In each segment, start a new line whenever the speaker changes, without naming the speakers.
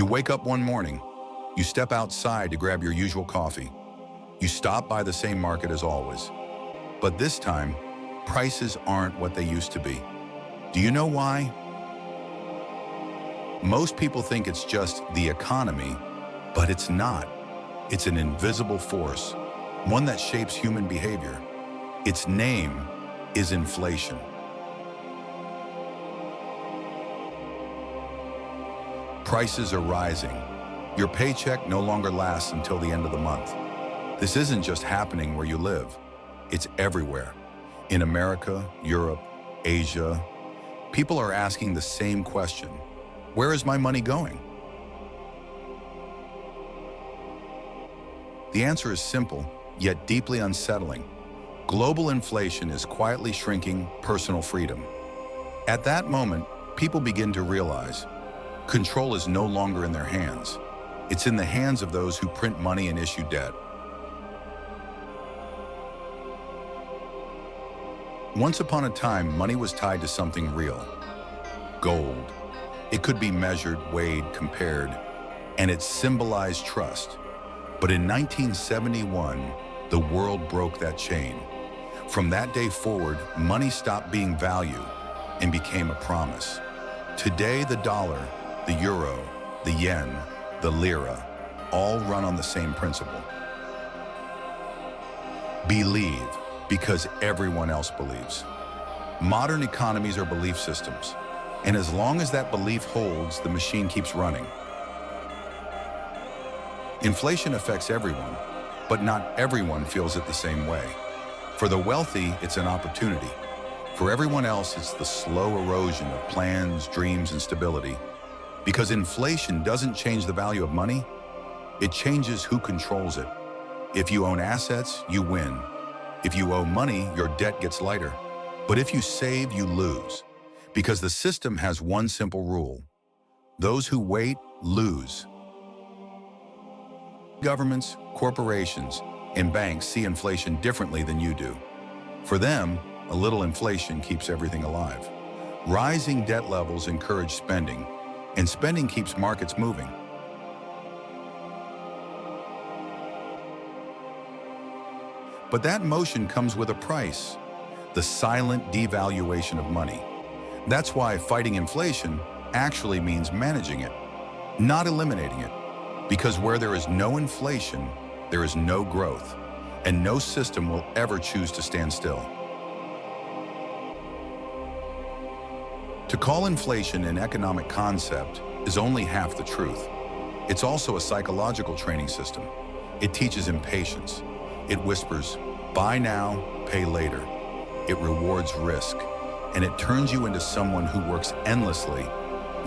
You wake up one morning, you step outside to grab your usual coffee. You stop by the same market as always. But this time, prices aren't what they used to be. Do you know why? Most people think it's just the economy, but it's not. It's an invisible force, one that shapes human behavior. Its name is inflation. Prices are rising. Your paycheck no longer lasts until the end of the month. This isn't just happening where you live. It's everywhere. In America, Europe, Asia, people are asking the same question. Where is my money going? The answer is simple, yet deeply unsettling. Global inflation is quietly shrinking personal freedom. At that moment, people begin to realize control is no longer in their hands. It's in the hands of those who print money and issue debt. Once upon a time, money was tied to something real. Gold. It could be measured, weighed, compared, and it symbolized trust. But in 1971, the world broke that chain. From that day forward, money stopped being value and became a promise. Today, the dollar, the euro, the yen, the lira, all run on the same principle. Believe, because everyone else believes. Modern economies are belief systems, and as long as that belief holds, the machine keeps running. Inflation affects everyone, but not everyone feels it the same way. For the wealthy, it's an opportunity. For everyone else, it's the slow erosion of plans, dreams, and stability. Because inflation doesn't change the value of money, it changes who controls it. If you own assets, you win. If you owe money, your debt gets lighter. But if you save, you lose. Because the system has one simple rule. Those who wait, lose. Governments, corporations, and banks see inflation differently than you do. For them, a little inflation keeps everything alive. Rising debt levels encourage spending, and spending keeps markets moving. But that motion comes with a price, the silent devaluation of money. That's why fighting inflation actually means managing it, not eliminating it. Because where there is no inflation, there is no growth, and no system will ever choose to stand still. To call inflation an economic concept is only half the truth. It's also a psychological training system. It teaches impatience. It whispers, buy now, pay later. It rewards risk, and it turns you into someone who works endlessly,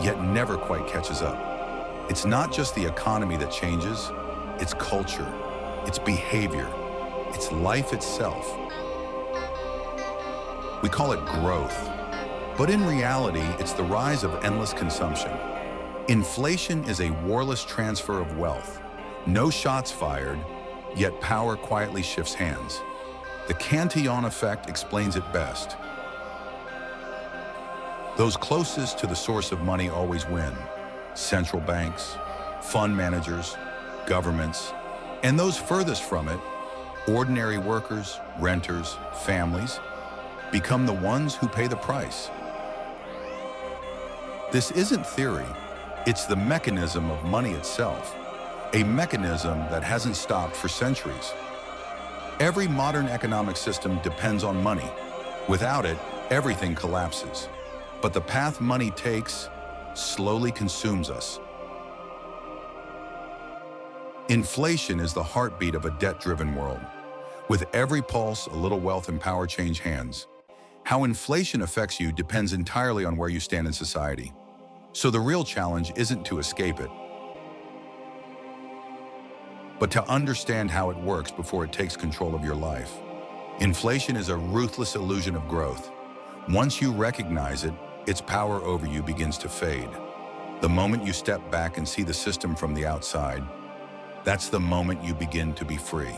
yet never quite catches up. It's not just the economy that changes, it's culture, it's behavior, it's life itself. We call it growth, but in reality, it's the rise of endless consumption. Inflation is a warless transfer of wealth. No shots fired, yet power quietly shifts hands. The Cantillon effect explains it best. Those closest to the source of money always win. Central banks, fund managers, governments, and those furthest from it, ordinary workers, renters, families, become the ones who pay the price. This isn't theory, it's the mechanism of money itself, a mechanism that hasn't stopped for centuries. Every modern economic system depends on money. Without it, everything collapses. But the path money takes slowly consumes us. Inflation is the heartbeat of a debt-driven world. With every pulse, a little wealth and power change hands. How inflation affects you depends entirely on where you stand in society. So the real challenge isn't to escape it, but to understand how it works before it takes control of your life. Inflation is a ruthless illusion of growth. Once you recognize it, its power over you begins to fade. The moment you step back and see the system from the outside, that's the moment you begin to be free.